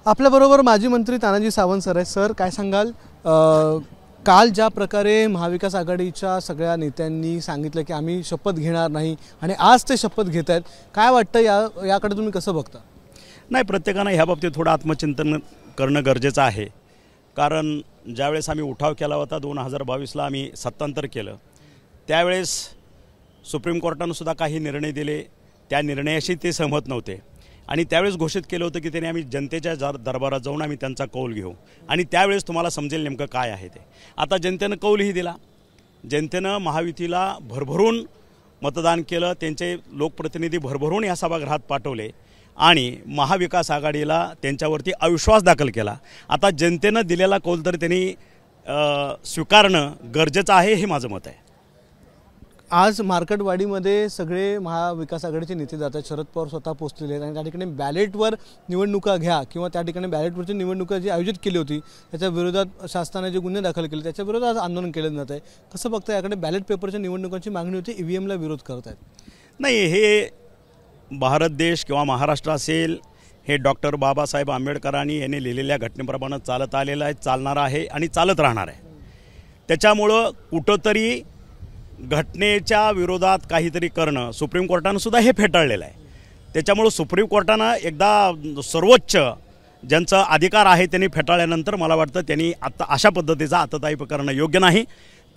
आपल्याबरोबर माजी मंत्री तानाजी सावंत सर आहेत। सर काय सांगाल, काल ज्या प्रकारे महाविकास आघाडीच्या सगळ्या नेत्यांनी सांगितलं की आम्ही शपथ घेणार नाही आणि आज ते शपथ घेत आहेत, काय वाटतं याकडे तुम्ही कसं बघता? नाही, प्रत्येकानं ह्या बाबतीत थोडं आत्मचिंतन करणं गरजेचं आहे। कारण ज्यावेळेस आम्ही उठाव केला होता 2022ला आम्ही सत्तांतर केलं, त्यावेळेस सुप्रीम कोर्टानं सुद्धा काही निर्णय दिले, त्या निर्णयाशी ते सहमत नव्हते आणि त्यावेळेस घोषित केलं होतं की त्याने आम्ही जनतेच्या दरबारात जाऊन आम्ही त्यांचा कौल घेऊ आणि त्यावेळेस तुम्हाला समजेल नेमकं काय आहे ते। आता जनतेनं कौलही दिला, जनतेनं महायुतीला भरभरून मतदान केलं, त्यांचे लोकप्रतिनिधी भरभरून या सभागृहात पाठवले आणि महाविकास आघाडीला त्यांच्यावरती अविश्वास दाखल केला। आता जनतेनं दिलेला कौल तर त्यांनी स्वीकारणं गरजेचं आहे, हे माझं मत आहे। आज मार्केटवाडीमध्ये सगळे महाविकास आघाडीचे नेते जातात, शरद पवार स्वतः पोहोचलेले आहेत आणि त्या ठिकाणी बॅलेटवर निवडणुका घ्या किंवा त्या ठिकाणी बॅलेटवरची निवडणुका जी आयोजित केली होती त्याच्या विरोधात शासनाने जे गुन्हे दाखल केले त्याच्या विरोधात आंदोलन केलं जात आहे। कसं बघता, याकडे बॅलेट पेपरच्या निवडणुकांची मागणी होती, ईव्हीएमला विरोध करत आहेत? नाही, हे भारत देश किंवा महाराष्ट्र असेल, हे डॉक्टर बाबासाहेब आंबेडकरांनी यांनी लिहिलेल्या घटनेप्रमाणे चालत आलेलं आहे, चालणार आहे आणि चालत राहणार आहे। त्याच्यामुळं कुठंतरी घटनेच्या विरोधात काहीतरी करणं सुप्रीम कोर्टानं सुद्धा हे फेटाळलेलं आहे। त्याच्यामुळं सुप्रीम कोर्टानं एकदा सर्वोच्च ज्यांचा अधिकार आहे त्यांनी फेटाळल्यानंतर मला वाटतं त्यांनी आता अशा पद्धतीचा आततायी करणं योग्य नाही।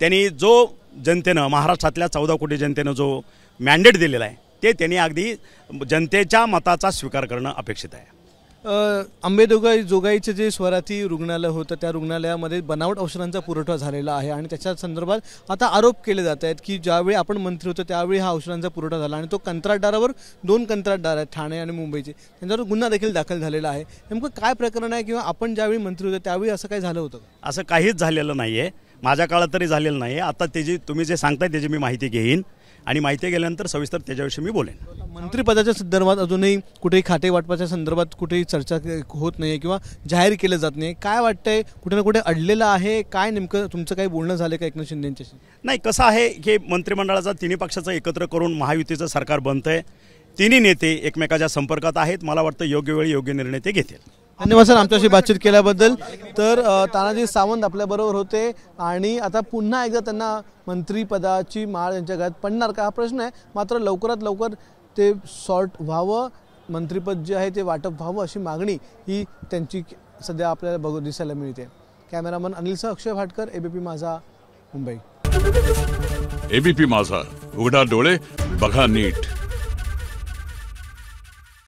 त्यांनी जो जनतेनं, महाराष्ट्रातल्या 14 कोटी जनतेनं जो मॅन्डेट दिलेला आहे ते त्यांनी अगदी जनतेच्या मताचा स्वीकार करणं अपेक्षित आहे। अंबेजोगाईचे जे स्वराती रुग्णालय होतं त्या रुग्णालयामध्ये बनावट औषधांचा पुरवठा झालेला आहे आणि त्याच्या संदर्भात आता आरोप केले जात आहेत की ज्यावेळी आपण मंत्री होतो त्यावेळी हा औषधांचा पुरवठा झाला आणि तो कंत्राटदारावर 2 कंत्राटदार आहेत ठाणे आणि मुंबईचे, त्यांच्यावर गुन्हा देखील दाखल झालेला आहे। नेमकं काय प्रकरण आहे किंवा आपण ज्यावेळी मंत्री होतो त्यावेळी असं काय झालं होतं? असं काहीच झालेलं नाही आहे, माझ्या काळात तरी झालेलं नाही आहे। आता त्याची तुम्ही जे सांगताय त्याची मी माहिती घेईन आणि माहिती गेल्यानंतर सविस्तर त्याच्याविषयी मी बोलेन। मंत्रिपदाच्या संदर्भात अजूनही कुठेही खाते वाटपाच्या संदर्भात कुठेही चर्चा होत नाही किंवा जाहीर केलं जात नाही, काय वाटतंय? कुठे ना कुठे अडलेलं आहे काय? नेमकं तुमचं काही बोलणं झालं का एकनाथ शिंदेंच्याशी? नाही, कसं आहे की मंत्रिमंडळाचा तिन्ही पक्षाचं एकत्र करून महायुतीचं सरकार बनतंय, तिन्ही नेते एकमेकाच्या संपर्कात आहेत, मला वाटतं योग्य वेळी योग्य निर्णय ते घेतील। धन्यवाद सर आमच्याशी बातचीत केल्याबद्दल। तर तानाजी सावंत आपल्याबरोबर होते आणि आता पुन्हा एकदा त्यांना मंत्रिपदाची माळ त्यांच्या गळ्यात पडणार का हा प्रश्न आहे, मात्र लवकरात लवकर ते सॉर्ट व्हावं, मंत्रिपद जे आहे ते वाटप व्हावं अशी मागणी ही त्यांची सध्या आपल्याला दिसायला मिळते। कॅमेरामन अनिलसह अक्षय भाटकर, एबीपी माझा, मुंबई। एबीपी माझा, उघडा डोळे बघा नीट।